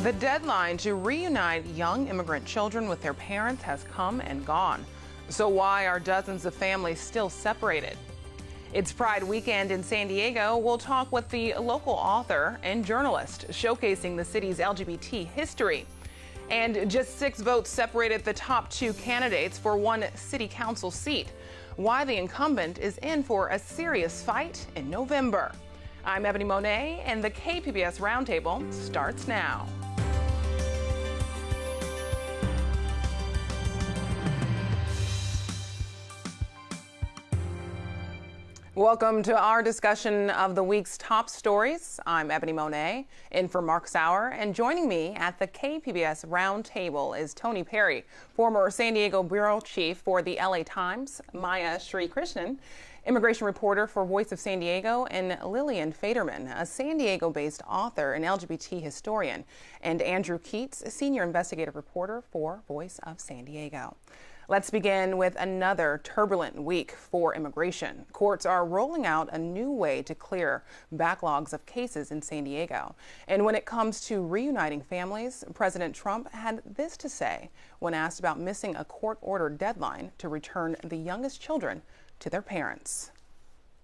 The deadline to reunite young immigrant children with their parents has come and gone. So why are dozens of families still separated? It's Pride weekend in San Diego. We'll talk with the local author and journalist showcasing the city's LGBT history. And just 6 votes separated the top 2 candidates for one city council seat. Why the incumbent is in for a serious fight in November. I'm Ebony Monet, and the KPBS Roundtable starts now. Welcome to our discussion of the week's top stories. I'm Ebony Monet, in for Mark Sauer, and joining me at the KPBS Roundtable is Tony Perry, former San Diego bureau chief for the LA Times, Maya Sri Krishnan, immigration reporter for Voice of San Diego, and Lillian Faderman, a San Diego-based author and LGBT historian, and Andrew Keats, a senior investigative reporter for Voice of San Diego. Let's begin with another turbulent week for immigration. Courts are rolling out a new way to clear backlogs of cases in San Diego. And when it comes to reuniting families, President Trump had this to say when asked about missing a court-ordered deadline to return the youngest children to their parents.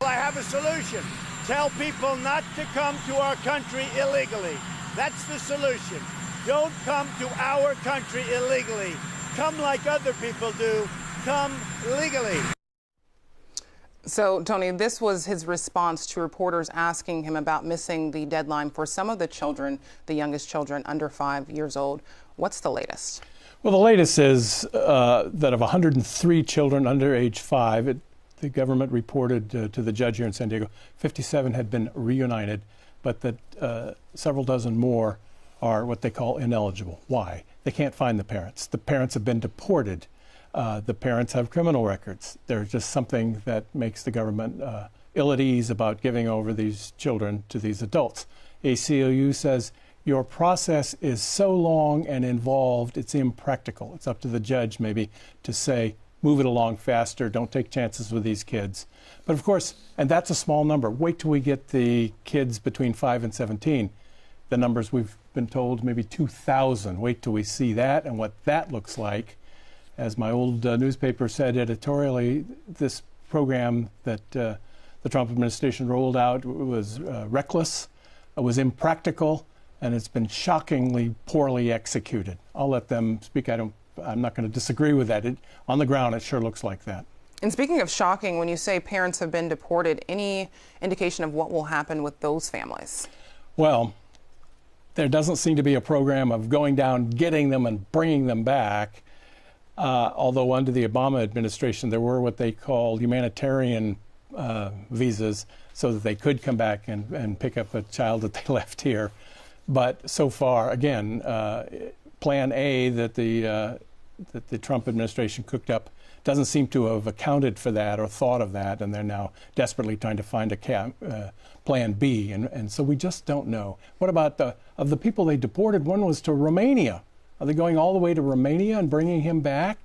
I have a solution. Tell people not to come to our country illegally. That's the solution. Don't come to our country illegally. Come like other people do. Come legally. So, Tony, this was his response to reporters asking him about missing the deadline for some of the children, the youngest children under 5 years old. What's the latest? Well, the latest is that of 103 children under age 5, the government reported to the judge here in San Diego, 57 had been reunited, but that several dozen more are what they call ineligible. Why? They can't find the parents. The parents have been deported. The parents have criminal records. There's just something that makes the government ill at ease about giving over these children to these adults. ACLU says your process is so long and involved, it's impractical. It's up to the judge maybe to say, move it along faster, don't take chances with these kids. But of course, and that's a small number. Wait till we get the kids between 5 and 17. The numbers we've been told, maybe 2,000. Wait till we see that and what that looks like. As my old newspaper said editorially, this program that the Trump administration rolled out was reckless, it was impractical, and it's been shockingly poorly executed. I'll let them speak. I'm not going to disagree with that. On the ground, it sure looks like that. And speaking of shocking, when you say parents have been deported, any indication of what will happen with those families? Well, there doesn't seem to be a program of going down, getting them, and bringing them back. Although under the Obama administration, there were what they called humanitarian visas so that they could come back and pick up a child that they left here. But so far, again, Plan A that the Trump administration cooked up doesn't seem to have accounted for that or thought of that, and they're now desperately trying to find a Plan B, and so we just don't know. What about of the people they deported? One was to Romania. Are they going all the way to Romania and bringing him back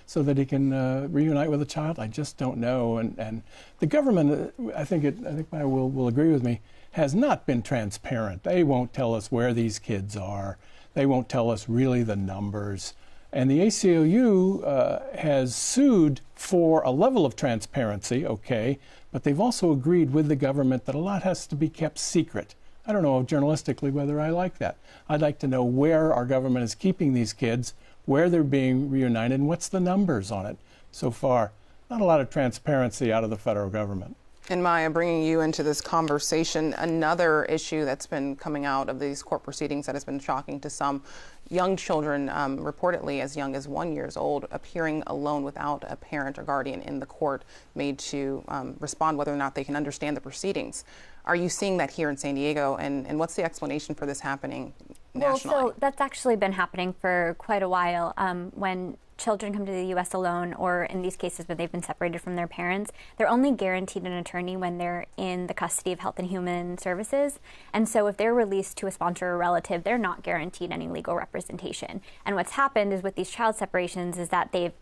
so that he can reunite with a child? I just don't know. And the government, I think Maya will agree with me, has not been transparent. They won't tell us where these kids are. They won't tell us really the numbers. And the ACLU has sued for a level of transparency, okay, but they've also agreed with the government that a lot has to be kept secret. I don't know journalistically whether I like that. I'd like to know where our government is keeping these kids, where they're being reunited, and what's the numbers on it. So far, not a lot of transparency out of the federal government. And Maya, bringing you into this conversation, another issue that's been coming out of these court proceedings that has been shocking to some, young children, reportedly as young as 1 year old, appearing alone without a parent or guardian in the court, made to respond whether or not they can understand the proceedings. Are you seeing that here in San Diego, and what's the explanation for this happening nationally? Well, so that's actually been happening for quite a while. When children come to the U.S. alone, or in these cases when they've been separated from their parents, they're only guaranteed an attorney when they're in the custody of Health and Human Services. And so if they're released to a sponsor or relative, they're not guaranteed any legal representation. And what's happened is with these child separations is that they've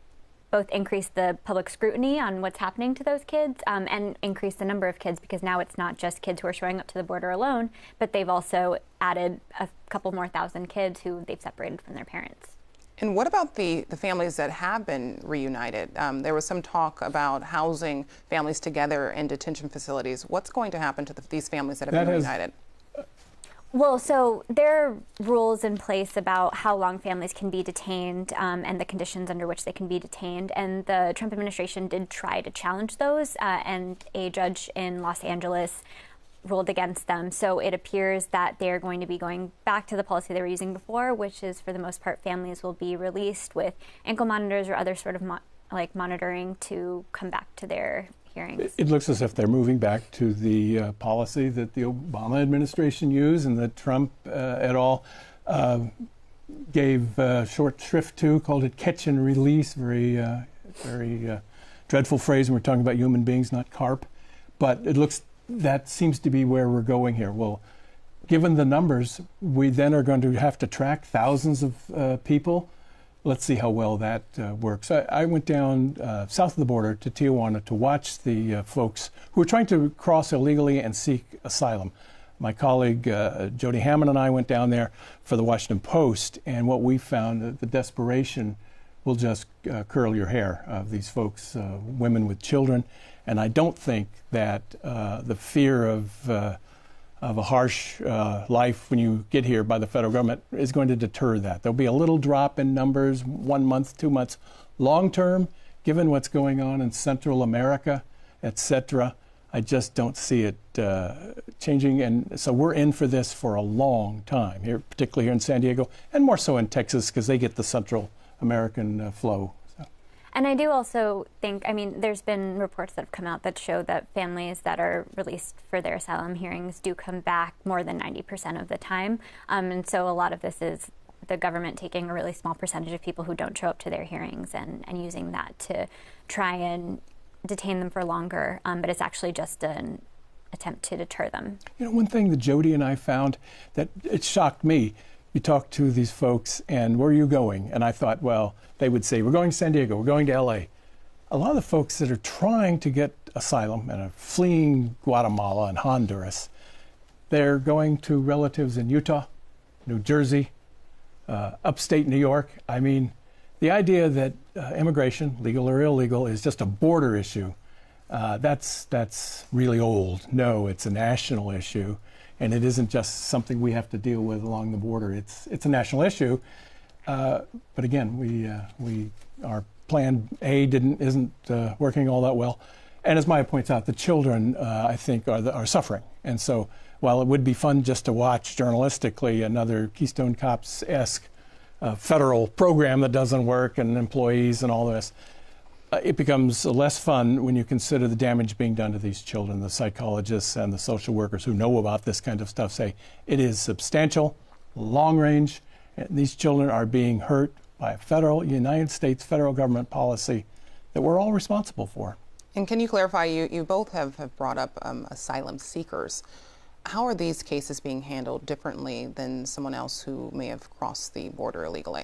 both increase the public scrutiny on what's happening to those kids and increase the number of kids, because now it's not just kids who are showing up to the border alone, but they've also added a couple more thousand kids who they've separated from their parents. And what about the families that have been reunited? There was some talk about housing families together in detention facilities. What's going to happen to these families that have been reunited? Well, so there are rules in place about how long families can be detained and the conditions under which they can be detained. And the Trump administration did try to challenge those, and a judge in Los Angeles ruled against them. So it appears that they're going to be going back to the policy they were using before, which is, for the most part, families will be released with ankle monitors or other sort of monitoring to come back to their hearings. It looks as if they're moving back to the policy that the Obama administration used and that Trump et al. Gave short shrift to, called it catch and release. Very dreadful phrase when we're talking about human beings, not carp. But it looks that seems to be where we're going here. Well, given the numbers, we then are going to have to track thousands of people. Let's see how well that works. I went down south of the border to Tijuana to watch the folks who were trying to cross illegally and seek asylum. My colleague Jody Hammond and I went down there for the Washington Post, and what we found, the desperation will just curl your hair of these folks, women with children. And I don't think that the fear of a harsh life when you get here by the federal government is going to deter that. There'll be a little drop in numbers, 1 month, 2 months. Long term, given what's going on in Central America, etc., I just don't see it changing. And so we're in for this for a long time, here, particularly here in San Diego, and more so in Texas because they get the Central American flow. And I do also think, I mean, there's been reports that have come out that show that families that are released for their asylum hearings do come back more than 90% of the time. And so a lot of this is the government taking a really small percentage of people who don't show up to their hearings and using that to try and detain them for longer. But it's actually just an attempt to deter them. You know, one thing that Jody and I found that it shocked me. You talk to these folks, and where are you going? And I thought, well, they would say, we're going to San Diego, we're going to L.A. A lot of the folks that are trying to get asylum and are fleeing Guatemala and Honduras, they're going to relatives in Utah, New Jersey, upstate New York. I mean, the idea that immigration, legal or illegal, is just a border issue, that's really old. No, it's a national issue. And it isn't just something we have to deal with along the border. It's a national issue. But again, our Plan A isn't working all that well. And as Maya points out, the children, I think, are suffering. And so while it would be fun just to watch journalistically another Keystone Cops-esque federal program that doesn't work and employees and all this, it becomes less fun when you consider the damage being done to these children. The psychologists and the social workers who know about this kind of stuff say it is substantial, long range, and these children are being hurt by a United States federal government policy that we're all responsible for. And can you clarify, you both have brought up asylum seekers. How are these cases being handled differently than someone else who may have crossed the border illegally?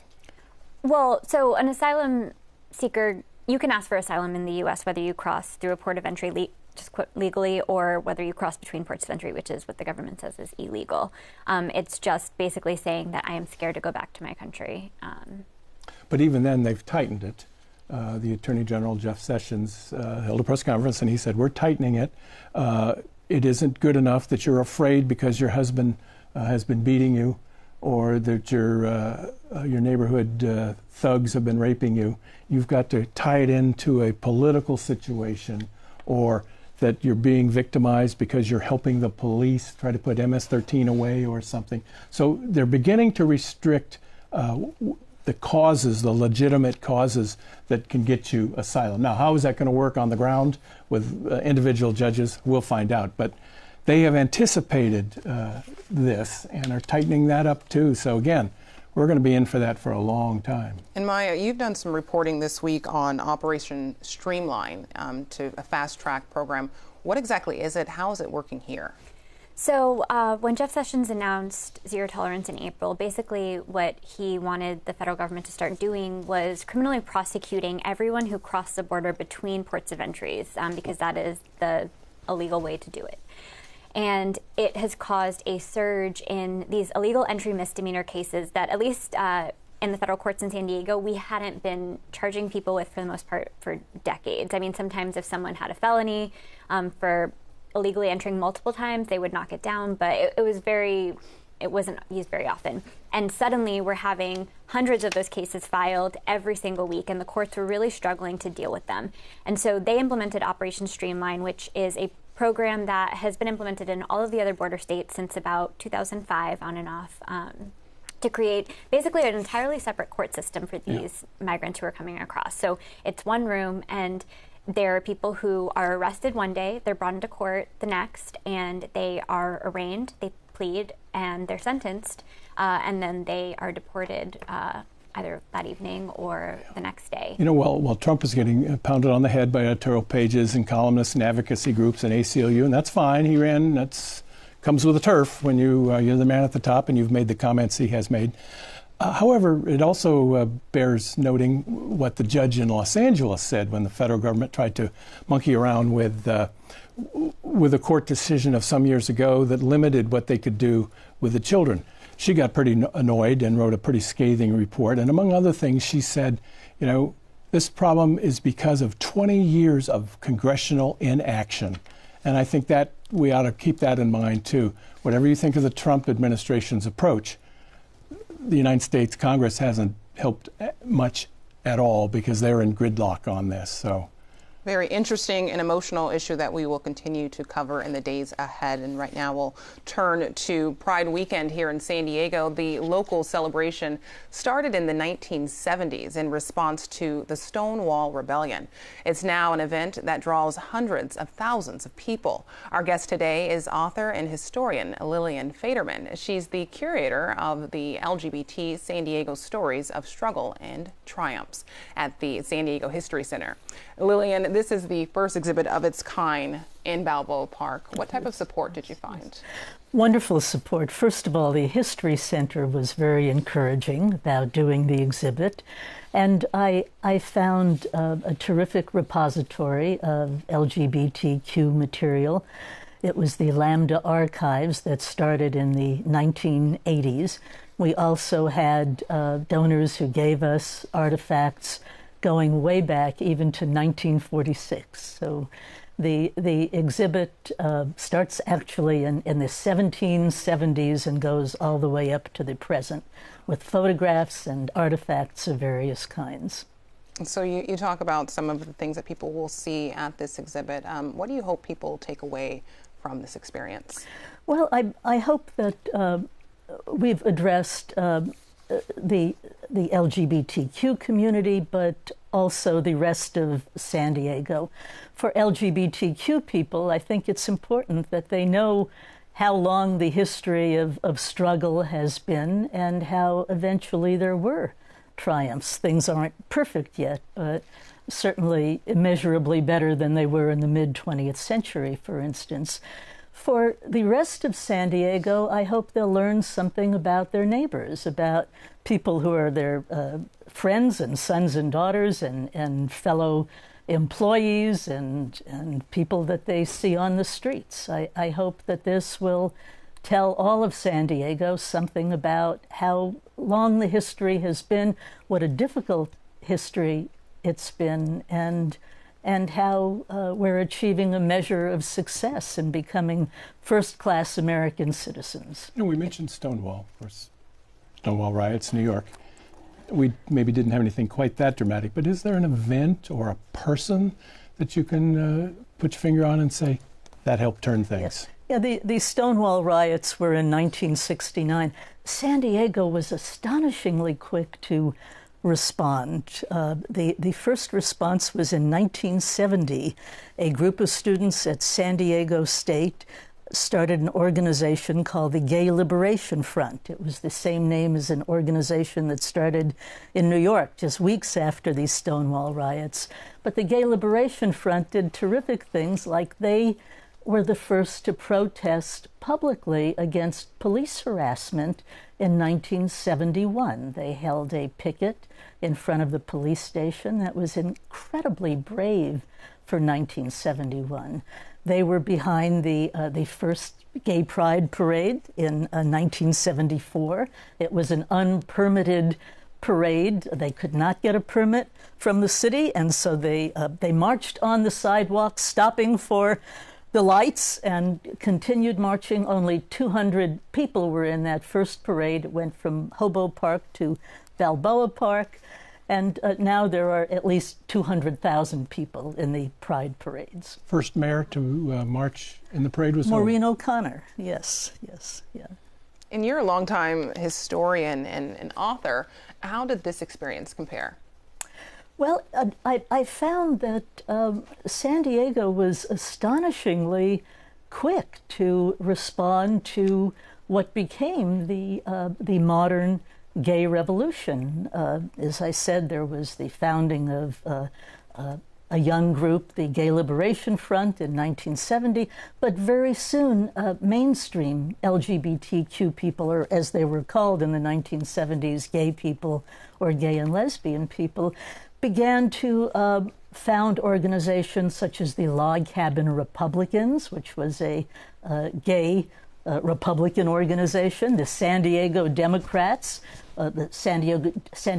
Well, so an asylum seeker, you can ask for asylum in the U.S. whether you cross through a port of entry just legally or whether you cross between ports of entry, which is what the government says is illegal. It's just basically saying that I am scared to go back to my country. But even then, they've tightened it. The Attorney General, Jeff Sessions, held a press conference and he said, we're tightening it. It isn't good enough that you're afraid because your husband has been beating you or that your neighborhood thugs have been raping you. You've got to tie it into a political situation, or that you're being victimized because you're helping the police try to put MS-13 away or something. So they're beginning to restrict the causes, the legitimate causes that can get you asylum. Now, how is that going to work on the ground with individual judges? We'll find out. But they have anticipated this and are tightening that up too. So again, we're going to be in for that for a long time. And Maya, you've done some reporting this week on Operation Streamline, to a fast-track program. What exactly is it? How is it working here? So when Jeff Sessions announced zero tolerance in April, basically what he wanted the federal government to start doing was criminally prosecuting everyone who crossed the border between ports of entries, because that is the illegal way to do it. And it has caused a surge in these illegal entry misdemeanor cases that, at least in the federal courts in San Diego, we hadn't been charging people with, for the most part, for decades. I mean, sometimes if someone had a felony for illegally entering multiple times, they would knock it down, but it wasn't used very often. And suddenly we're having hundreds of those cases filed every single week, and the courts were really struggling to deal with them. And so they implemented Operation Streamline, which is a program that has been implemented in all of the other border states since about 2005, on and off, to create basically an entirely separate court system for these migrants who are coming across. So it's one room, and there are people who are arrested one day, they're brought into court the next, and they are arraigned, they plead, and they're sentenced, and then they are deported either that evening or the next day. You know, while Trump is getting pounded on the head by editorial pages and columnists and advocacy groups and ACLU, and that's fine, he ran, that's comes with the turf when you're the man at the top and you've made the comments he has made. However, it also bears noting what the judge in Los Angeles said when the federal government tried to monkey around with a court decision of some years ago that limited what they could do with the children. She got pretty annoyed and wrote a pretty scathing report. And among other things, she said, you know, this problem is because of 20 years of congressional inaction. And I think that we ought to keep that in mind, too. Whatever you think of the Trump administration's approach, the United States Congress hasn't helped much at all because they're in gridlock on this. So, very interesting and emotional issue that we will continue to cover in the days ahead. And right now we'll turn to Pride Weekend here in San Diego. The local celebration started in the 1970s in response to the Stonewall Rebellion. It's now an event that draws hundreds of thousands of people. Our guest today is author and historian Lillian Faderman. She's the curator of the LGBT San Diego Stories of Struggle and Triumphs at the San Diego History Center. Lillian, this is the first exhibit of its kind in Balboa Park. What type of support did you find? Wonderful support. First of all, the History Center was very encouraging about doing the exhibit. And I found a terrific repository of LGBTQ material. It was the Lambda Archives that started in the 1980s. We also had donors who gave us artifacts going way back even to 1946. So the exhibit starts actually in the 1770s and goes all the way up to the present with photographs and artifacts of various kinds. So you talk about some of the things that people will see at this exhibit. What do you hope people take away from this experience? Well, I hope that we've addressed the LGBTQ community, but also the rest of San Diego. For LGBTQ people, I think it's important that they know how long the history of struggle has been and how eventually there were triumphs. Things aren't perfect yet, but certainly immeasurably better than they were in the mid-20th century, for instance. For the rest of San Diego, I hope they'll learn something about their neighbors, about people who are their friends and sons and daughters and fellow employees and people that they see on the streets. I hope that this will tell all of San Diego something about how long the history has been, what a difficult history it's been, and how we're achieving a measure of success in becoming first-class American citizens. You know, we mentioned Stonewall, of course, Stonewall riots, New York. We maybe didn't have anything quite that dramatic, but is there an event or a person that you can put your finger on and say, that helped turn things? Yeah, the Stonewall riots were in 1969. San Diego was astonishingly quick to respond. The first response was in 1970. A group of students at San Diego State started an organization called the Gay Liberation Front. It was the same name as an organization that started in New York just weeks after these Stonewall riots. But the Gay Liberation Front did terrific things, like they were the first to protest publicly against police harassment in 1971. They held a picket in front of the police station. That was incredibly brave for 1971. They were behind the first Gay Pride Parade in 1974. It was an unpermitted parade. They could not get a permit from the city, and so they marched on the sidewalks, stopping for the lights, and continued marching. Only 200 people were in that first parade. It went from Hobo Park to Balboa Park, and now there are at least 200,000 people in the Pride parades. First mayor to march in the parade was Maureen O'Connor. Yes, yeah. And you're a longtime historian and author. How did this experience compare? Well, I found that San Diego was astonishingly quick to respond to what became the modern gay revolution. As I said, there was the founding of a young group, the Gay Liberation Front, in 1970, but very soon mainstream LGBTQ people, or as they were called in the 1970s, gay people or gay and lesbian people, began to found organizations such as the Log Cabin Republicans, which was a gay Republican organization, the San Diego Democrats, the San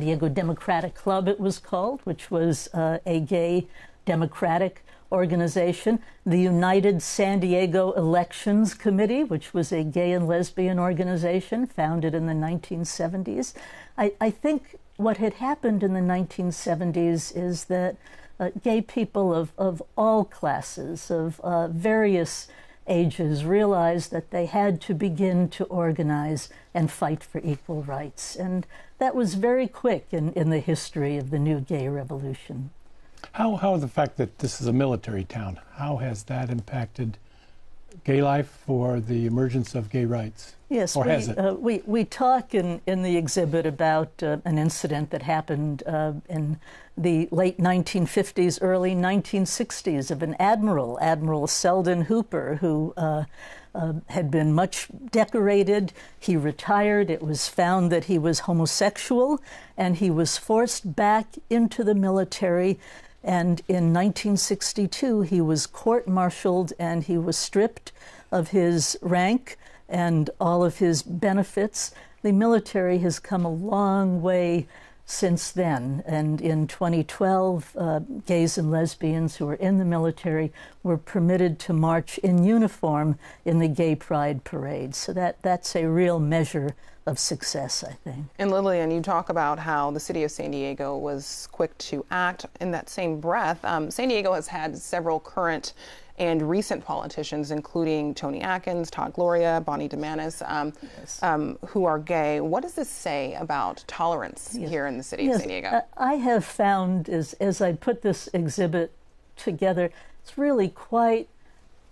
Diego Democratic Club, it was called, which was a gay Democratic organization, the United San Diego Elections Committee, which was a gay and lesbian organization founded in the 1970s. I think what had happened in the 1970s is that gay people of all classes, of various ages, realized that they had to begin to organize and fight for equal rights. And that was very quick in the history of the new gay revolution. How the fact that this is a military town, how has that impacted gay life or the emergence of gay rights? Yes, or has it? We talk in the exhibit about an incident that happened in the late 1950s, early 1960s of an admiral, Admiral Selden Hooper, who had been much decorated. He retired. It was found that he was homosexual, and he was forced back into the military. And in 1962, he was court-martialed, and he was stripped of his rank and all of his benefits. The military has come a long way since then, and in 2012, gays and lesbians who were in the military were permitted to march in uniform in the Gay Pride Parade. So that's a real measure of success, I think. And Lillian, you talk about how the city of San Diego was quick to act. In that same breath, San Diego has had several current and recent politicians, including Tony Atkins, Todd Gloria, Bonnie DeManis, who are gay. What does this say about tolerance here in the city of San Diego? I have found, as I put this exhibit together, it's really quite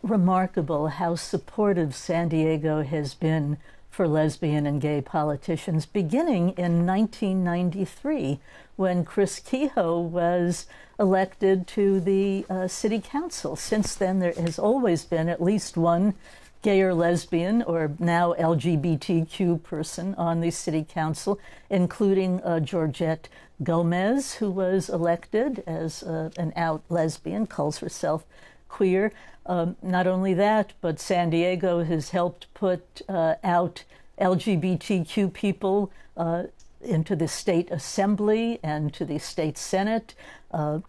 remarkable how supportive San Diego has been for lesbian and gay politicians, beginning in 1993, when Chris Kehoe was elected to the city council. Since then, there has always been at least one gay or lesbian, or now LGBTQ person on the city council, including Georgette Gomez, who was elected as an out lesbian, calls herself queer. Not only that, but San Diego has helped put out LGBTQ people into the state assembly and to the state senate.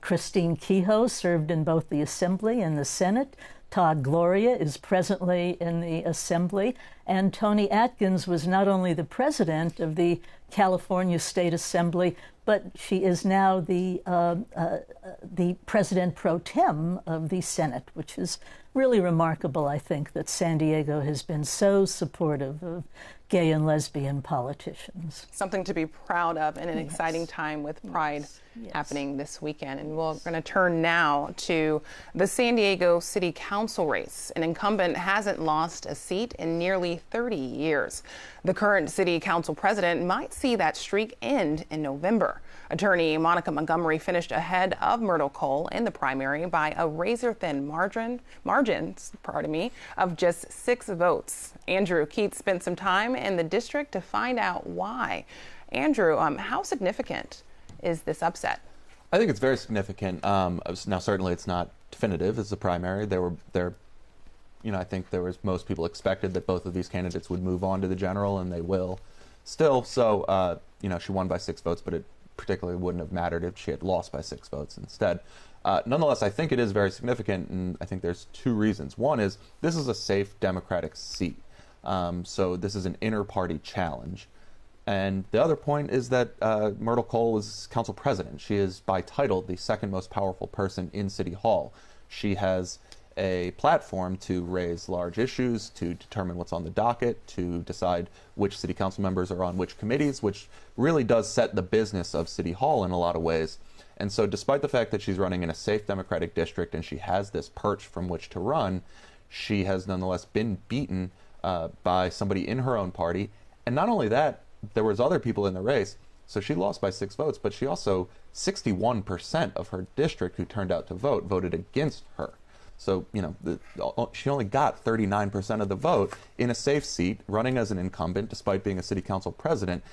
Christine Kehoe served in both the assembly and the senate. Todd Gloria is presently in the assembly. And Tony Atkins was not only the president of the California State Assembly, but she is now the president pro tem of the Senate, which is really remarkable, I think, that San Diego has been so supportive of gay and lesbian politicians. Something to be proud of, and an exciting time with Pride happening this weekend. And we're going to turn now to the San Diego City Council race. An incumbent hasn't lost a seat in nearly 30 years. The current City Council president might see that streak end in November. Attorney Monica Montgomery finished ahead of Myrtle Cole in the primary by a razor-thin margins of just 6 votes. Andrew Keats spent some time in the district to find out why. Andrew, how significant is this upset? I think it's very significant. Now, certainly it's not definitive as the primary. I think most people expected that both of these candidates would move on to the general, and they will still. So, she won by 6 votes, but it particularly wouldn't have mattered if she had lost by 6 votes instead. Nonetheless, I think it is very significant, and I think there's 2 reasons. One is this is a safe Democratic seat. So this is an inter-party challenge. And the other point is that Myrtle Cole is council president. She is, by title, the second most powerful person in City Hall. She has a platform to raise large issues, to determine what's on the docket, to decide which city council members are on which committees, which really does set the business of City Hall in a lot of ways. And so despite the fact that she's running in a safe Democratic district and she has this perch from which to run, she has nonetheless been beaten by somebody in her own party. And not only that, there was other people in the race. So she lost by 6 votes, but she also, 61% of her district who turned out to vote voted against her. So, she only got 39% of the vote in a safe seat, running as an incumbent, despite being a city council president.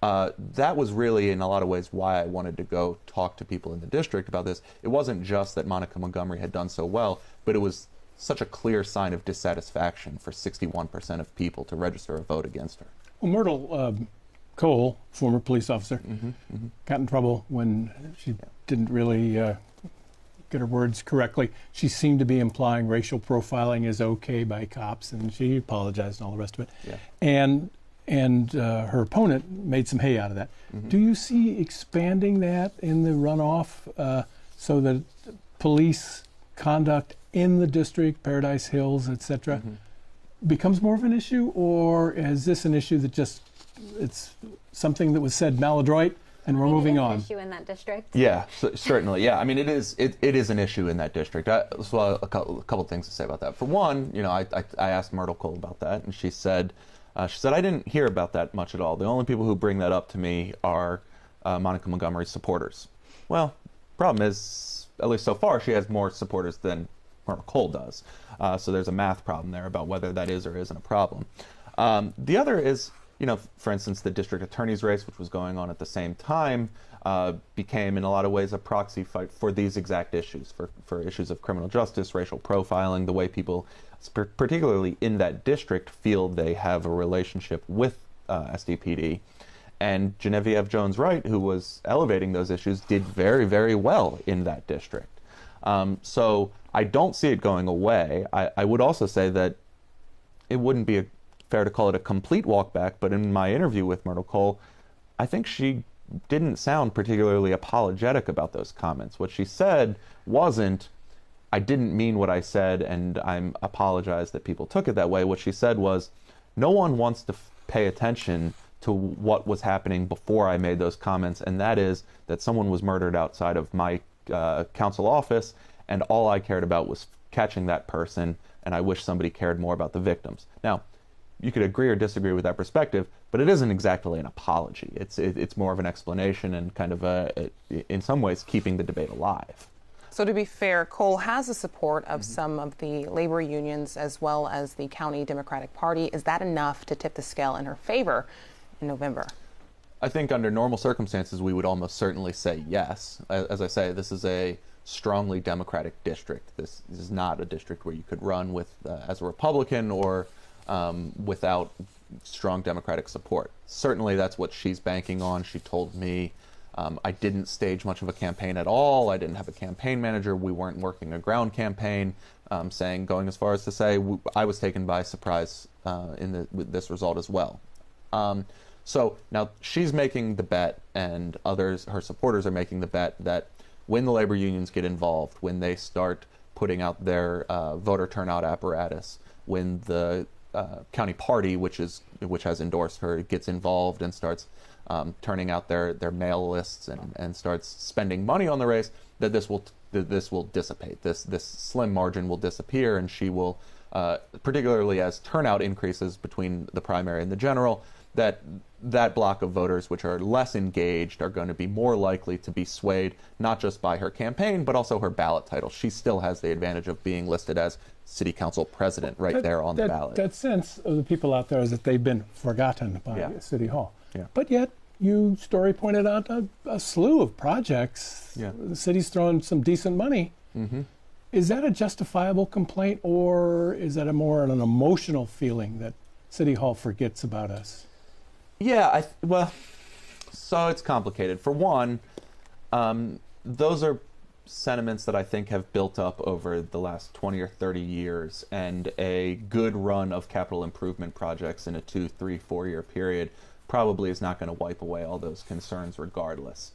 That was really, in a lot of ways, why I wanted to go talk to people in the district about this. It wasn't just that Monica Montgomery had done so well, but it was such a clear sign of dissatisfaction for 61% of people to register a vote against her. Well, Myrtle Cole, former police officer, got in trouble when she didn't really get her words correctly. She seemed to be implying racial profiling is okay by cops, and she apologized and all the rest of it. Yeah. And her opponent made some hay out of that. Do you see expanding that in the runoff so that police conduct in the district, Paradise Hills, etc., becomes more of an issue, or is this an issue that it's something that was said maladroit and we're moving on? An issue in that district. Yeah, certainly. Yeah, I mean, it is an issue in that district. So a couple things to say about that. For one, I asked Myrtle Cole about that, and she said I didn't hear about that much at all. The only people who bring that up to me are Monica Montgomery's supporters. Well, problem is, at least so far, she has more supporters than Myrtle Cole does. So there's a math problem there about whether that is or isn't a problem. The other is, for instance, the district attorney's race, which was going on at the same time, became in a lot of ways a proxy fight for these exact issues, for issues of criminal justice, racial profiling, the way people, particularly in that district, feel they have a relationship with SDPD. And Genevieve Jones-Wright, who was elevating those issues, did very, very well in that district. So I don't see it going away. I would also say that it wouldn't be fair to call it a complete walk back, but in my interview with Myrtle Cole, I think she didn't sound particularly apologetic about those comments. What she said wasn't, I didn't mean what I said and I apologize that people took it that way. What she said was, no one wants to pay attention to what was happening before I made those comments, and that is that someone was murdered outside of my council office, and all I cared about was catching that person, and I wish somebody cared more about the victims. Now, you could agree or disagree with that perspective, but it isn't exactly an apology. It's more of an explanation and kind of, in some ways, keeping the debate alive. So to be fair, Cole has the support of some of the labor unions as well as the County Democratic Party. Is that enough to tip the scale in her favor in November? I think under normal circumstances, we would almost certainly say yes. As I say, this is a strongly Democratic district. This is not a district where you could run with as a Republican or without strong Democratic support. Certainly that's what she's banking on. She told me, I didn't stage much of a campaign at all. I didn't have a campaign manager. We weren't working a ground campaign, going as far as to say I was taken by surprise with this result as well. So now she's making the bet, and others, her supporters, are making the bet that when the labor unions get involved, when they start putting out their voter turnout apparatus, when the county party, which has endorsed her, gets involved and starts turning out their mail lists and starts spending money on the race, that this will dissipate. This slim margin will disappear, and she will, particularly as turnout increases between the primary and the general, that block of voters which are less engaged are going to be more likely to be swayed not just by her campaign but also her ballot title. She still has the advantage of being listed as city council president there on the ballot. That sense of the people out there is that they've been forgotten by City Hall. Yeah. But yet, you story pointed out a slew of projects. Yeah. The city's throwing some decent money. Mm-hmm. Is that a justifiable complaint, or is that more an emotional feeling that City Hall forgets about us? Yeah, well, so it's complicated. For one, those are sentiments that I think have built up over the last 20 or 30 years, and a good run of capital improvement projects in a 2, 3, 4-year period probably is not going to wipe away all those concerns regardless.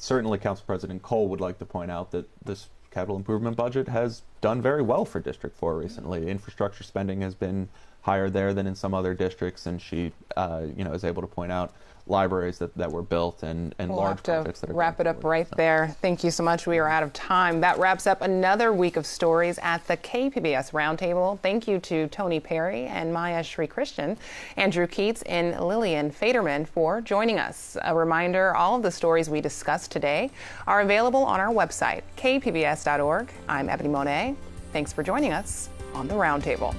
Certainly, Council President Cole would like to point out that this capital improvement budget has done very well for District 4 recently. Infrastructure spending has been higher there than in some other districts, and she is able to point out libraries that were built and large projects that are wrap it up right there. Thank you so much. We are out of time. That wraps up another week of stories at the KPBS Roundtable. Thank you to Tony Perry and Maya Sri Christian, Andrew Keats, and Lillian Faderman for joining us. A reminder, all of the stories we discussed today are available on our website, kpbs.org. I'm Ebony Monet. Thanks for joining us on the Roundtable.